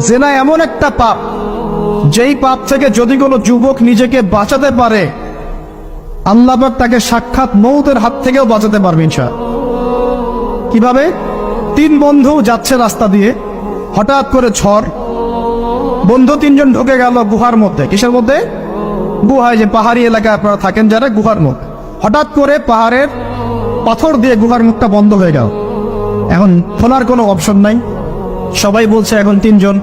জেনা এমন একটা পাপ, যেই পাপ থেকে যদি কোনো যুবক নিজেকে বাঁচাতে পারে, আল্লাহ পাক তাকে সাক্ষাৎ মৌতের হাত থেকেও বাঁচাতে পারবে ইনশাআল্লাহ। কিভাবে? 3 বন্ধু যাচ্ছে রাস্তা দিয়ে, হঠাৎ করে ঝড়, বন্ধু 3 জন ঢুকে গেল গুহার মধ্যে। কিসের মধ্যে? গুহায়, যে পাহাড়ি এলাকায় আপনারা থাকেন যারা, গুহার মধ্যে। হঠাৎ করে পাহাড়ের পাথর দিয়ে গুহার মুখটা বন্ধ হয়ে গেল। এখন খোলার কোনো অপশন নাই। সবাই বলছে এখন 3 জন,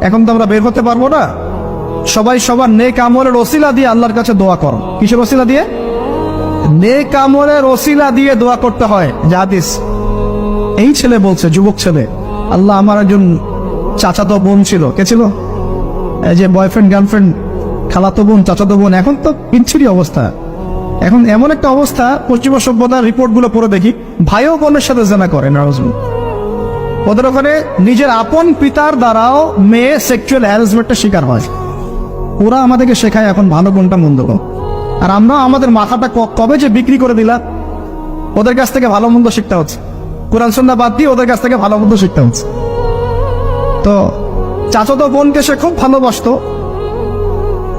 এখন তো আমরা বের হতে পারবো না। সবাই সবার নেক আমলের ওসিলা দিয়ে আল্লাহর কাছে দোয়া করো। কিসের ওসিলা দিয়ে? নেক আমলের ওসিলা দিয়ে দোয়া করতে হয়। হাদিস। এই ছেলে বলছে, যুবক ছেলে, আল্লাহ, আমার একজন চাচাতো বোন ছিল। কে ছিল? এই যে বয়ফ্রেন্ড গার্লফ্রেন্ড, খালাতো বোন, চাচাতো বোন। এখন তো পিচ্ছিরি অবস্থা। এখন এমন একটা অবস্থা, পশ্চিমা সভ্যতার রিপোর্টগুলো পড়ে দেখি, ভাইও বোনের সাথে জেনা করে। নাউজুবিল্লাহ। ওদের ওখানে নিজের আপন পিতার দ্বারাও মেয়ে সেক্সুয়াল হ্যারাসমেন্টের শিকার হয়। ওরা আমাদেরকে শেখায় এখন ভালো কোনটা মন্দ কোন। আর আমরা আমাদের মাথাটা কবে যে বিক্রি করে দিলাম, ওদের কাছ থেকে ভালো মন্দ শিখতে হচ্ছে। কোরআন সুন্নাহ বাদ দিয়ে ওদের কাছ থেকে ভালো মন্দ শিখতে হচ্ছে। তো চাচাতো বোনকে সে খুব ভালোবাসতো,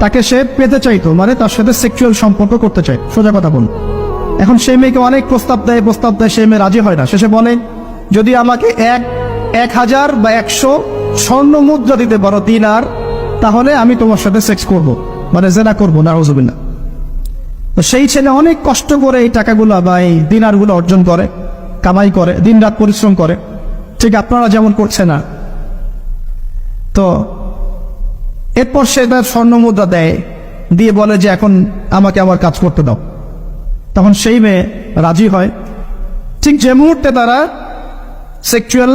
তাকে সে পেতে চাইতো, মানে তার সাথে সেক্সুয়াল সম্পর্ক করতে চাই, সোজা কথা বল। এখন সেই মেয়েকে অনেক প্রস্তাব দেয়, সেই মেয়ে রাজি হয় না। শেষে বলে, যদি আমাকে 1000 বা 100 স্বর্ণ মুদ্রা দিতে পারো, দিনার, তাহলে আমি তোমার সাথে সেক্স করব, মানে জেনা করবো। নাউজুবিল্লাহ। তো সেই ছেলে অনেক কষ্ট করে এই টাকাগুলো বা এই দিনারগুলো অর্জন করে, কামাই করে, দিন রাত পরিশ্রম করে, ঠিক আপনারা যেমন করছে না। তো এরপর সে তার স্বর্ণ মুদ্রা দেয়, দিয়ে বলে যে এখন আমাকে আমার কাজ করতে দাও। তখন সেই মেয়ে রাজি হয়। ঠিক যে মুহূর্তে তারা সেক্সুয়াল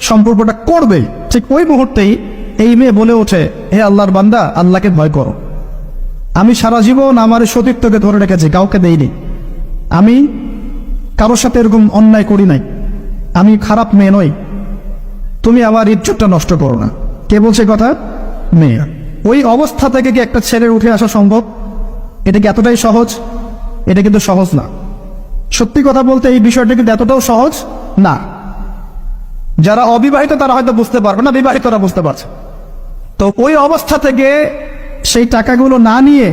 সম্পর্কটা করবে, ঠিক ওই মুহূর্তেই এই মেয়ে বলে ওঠে, হে আল্লাহর বান্দা, আল্লাহকে ভয় করো। আমি সারা জীবন আমার সতীত্বকে ধরে রেখেছি, কাউকে দেইনি। আমি কারোর সাথে এরকম অন্যায় করি নাই। আমি খারাপ মেয়ে নই। তুমি আমার ইজ্জতটা নষ্ট করো না। কে বলছে কথা? মেয়ে। ওই অবস্থা থেকে কি একটা ছেলের উঠে আসা সম্ভব? এটা কি এতটাই সহজ? এটা কিন্তু সহজ না। সত্যি কথা বলতে এই বিষয়টা কিন্তু এতটাও সহজ না। যারা অবিবাহিত তারা হয়তো বুঝতে পারবে না, বিবাহিতরা বুঝতে পারছে। তো ওই অবস্থা থেকে সেই টাকাগুলো না নিয়ে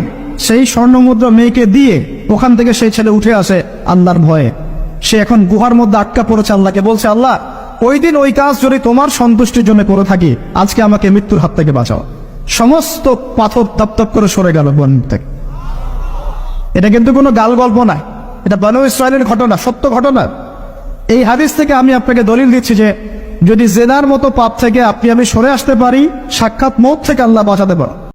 সেই স্বর্ণ মুদ্রা মেয়েকে দিয়ে ওখান থেকে সেই ছেলে উঠে আসে আল্লাহর ভয়ে। সে এখন গুহার মধ্যে আটকা পড়েছে, আল্লাহকে বলছে, আল্লাহ, ওই দিন ওই কাজ যদি তোমার সন্তুষ্টির জন্য করে থাকি, আজকে আমাকে মৃত্যুর হাত থেকে বাঁচাও। সমস্ত পাথর তপ করে সরে গেল বন থেকে। এটা কিন্তু কোনো গাল গল্প না, এটা বনু ইসরাইলের ঘটনা, সত্য ঘটনা। এই হাদিস থেকে আমি আপনাকে দলিল দিচ্ছি যে যদি জেনার মতো পাপ থেকে আপনি আমি সরে আসতে পারি, সাক্ষাৎ মৌত থেকে আল্লাহ বাঁচাতে পারে।